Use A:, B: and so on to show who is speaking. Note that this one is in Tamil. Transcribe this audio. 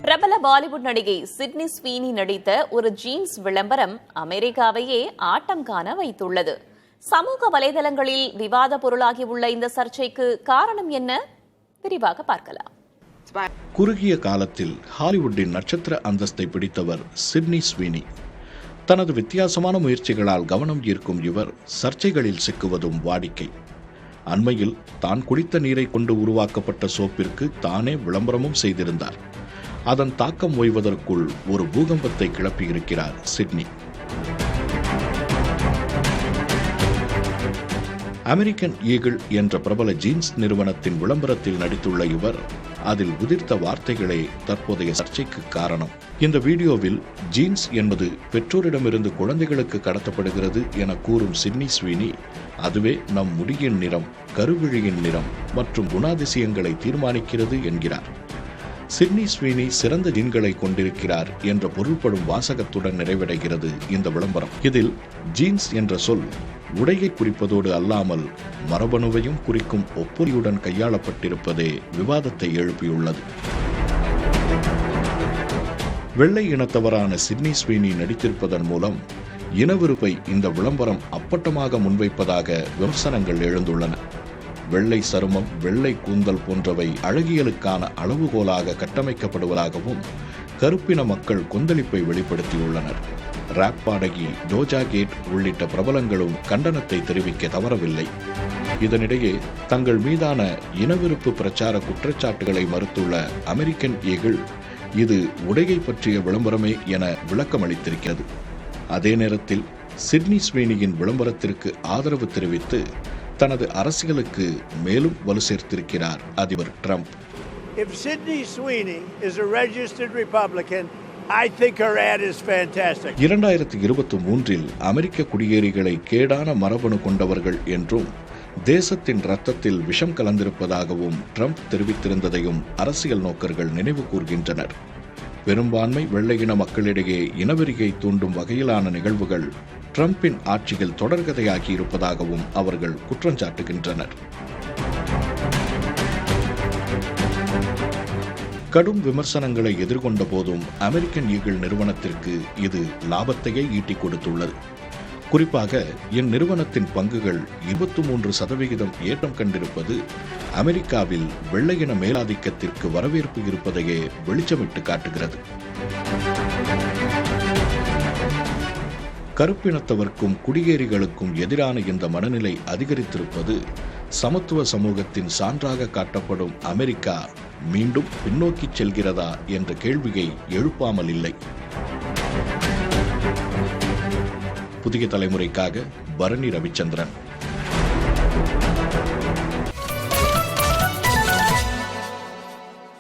A: பிரபல பாலிவுட் நடிகை சிட்னி ஸ்வீனி நடித்த ஒரு ஜீன்ஸ் விளம்பரம் அமெரிக்காவையே ஆட்டம் காண வைத்துள்ளது. சமூக வலைதளங்களில் விவாத பொருளாகியுள்ள இந்த சர்ச்சைக்கு காரணம் என்ன? விரிவாக பார்க்கலாம்.
B: குறுகிய காலத்தில் ஹாலிவுட்டின் நட்சத்திர அந்தஸ்தை பிடித்தவர் சிட்னி ஸ்வீனி. தனது வித்தியாசமான முயற்சிகளால் கவனம் ஈர்க்கும் இவர் சர்ச்சைகளில் சிக்குவதும் வாடிக்கை. அண்மையில் தான் குடித்த நீரை கொண்டு உருவாக்கப்பட்ட சோப்பிற்கு தானே விளம்பரமும் செய்திருந்தார். அதன் தாக்கம் ஓய்வதற்குள் ஒரு பூகம்பத்தை கிளப்பியிருக்கிறார் சிட்னி. அமெரிக்கன் ஈகிள் என்ற பிரபல ஜீன்ஸ் நிறுவனத்தின் விளம்பரத்தில் நடித்துள்ள இவர் அதில் உதிர்த்த வார்த்தைகளே தற்போதைய சர்ச்சைக்கு காரணம். இந்த வீடியோவில் ஜீன்ஸ் என்பது பெற்றோரிடமிருந்து குழந்தைகளுக்கு கடத்தப்படுகிறது என கூறும் சிட்னி ஸ்வீனி, அதுவே நம் முடியின் நிறம், கருவிழியின் நிறம் மற்றும் குணாதிசயங்களை தீர்மானிக்கிறது என்கிறார். சிட்னி ஸ்வீனி சிறந்த ஜீன்களை கொண்டிருக்கிறார் என்ற பொருள்படும் வாசகத்துடன் நிறைவடைகிறது இந்த விளம்பரம். இதில் ஜீன்ஸ் என்ற சொல் உடையை குறிப்பதோடு அல்லாமல் மரபணுவையும் குறிக்கும் ஒப்புரியுடன் கையாளப்பட்டிருப்பதே விவாதத்தை எழுப்பியுள்ளது. வெள்ளை இனத்தவரான சிட்னி ஸ்வீனி நடித்திருப்பதன் மூலம் இனவெறுப்பை இந்த விளம்பரம் அப்பட்டமாக முன்வைப்பதாக விமர்சனங்கள் எழுந்துள்ளன. வெள்ளை சருமம், வெள்ளை கூந்தல் போன்றவை அழகியலுக்கான அளவுகோலாக கட்டமைக்கப்படுவதாகவும் கருப்பின மக்கள் கொந்தளிப்பை வெளிப்படுத்தியுள்ளனர். ராப் பாடகி டோஜா கேட் உள்ளிட்ட பிரபலங்களும் கண்டனத்தை தெரிவிக்க தவறவில்லை. இதனிடையே தங்கள் மீதான இனவெறுப்பு பிரச்சார குற்றச்சாட்டுகளை மறுத்துள்ள அமெரிக்கன் ஈகிள் இது உடையை பற்றிய விளம்பரமே என விளக்கமளித்திருக்கிறது. அதே நேரத்தில் சிட்னி ஸ்வீனியின் விளம்பரத்திற்கு ஆதரவு தெரிவித்து தனது அரசியலுக்கு மேலும் வலு சேர்த்திருக்கிறார் அதிபர் Trump.
C: If Sydney Sweeney is a registered Republican, I think her ad is fantastic.
B: 2023 அமெரிக்க குடியேறிகளை கேடான மரபணு கொண்டவர்கள் என்றும் தேசத்தின் இரத்தத்தில் விஷம் கலந்திருப்பதாகவும் ட்ரம்ப் தெரிவித்திருந்ததையும் அரசியல் நோக்கர்கள் நினைவு கூர்கின்றனர். பெரும்பான்மை வெள்ளையின மக்களிடையே இனவெறியை தூண்டும் வகையிலான நிகழ்வுகள் ட்ரம்பின் ஆட்சியில் தொடர்கதையாகி இருப்பதாகவும் அவர்கள் குற்றஞ்சாட்டுகின்றனர். கடும் விமர்சனங்களை எதிர்கொண்ட போதும் அமெரிக்கன் ஈகிள் நிறுவனத்திற்கு இது லாபத்தையே ஈட்டிக் கொடுத்துள்ளது. குறிப்பாக இந்நிறுவனத்தின் பங்குகள் 23% ஏற்றம் கண்டிருப்பது அமெரிக்காவில் வெள்ளையின மேலாதிக்கத்திற்கு வரவேற்பு இருப்பதையே வெளிச்சமிட்டு காட்டுகிறது. கருப்பினத்தவர்க்கும் குடியேறிகளுக்கும் எதிரான இந்த மனநிலை அதிகரித்திருப்பது சமத்துவ சமூகத்தின் சான்றாக காட்டப்படும் அமெரிக்கா மீண்டும் பின்னோக்கி செல்கிறதா என்ற கேள்வியை எழுப்பாமல் இல்லை. புதிய தலைமுறைக்காக பரணி ரவிச்சந்திரன்.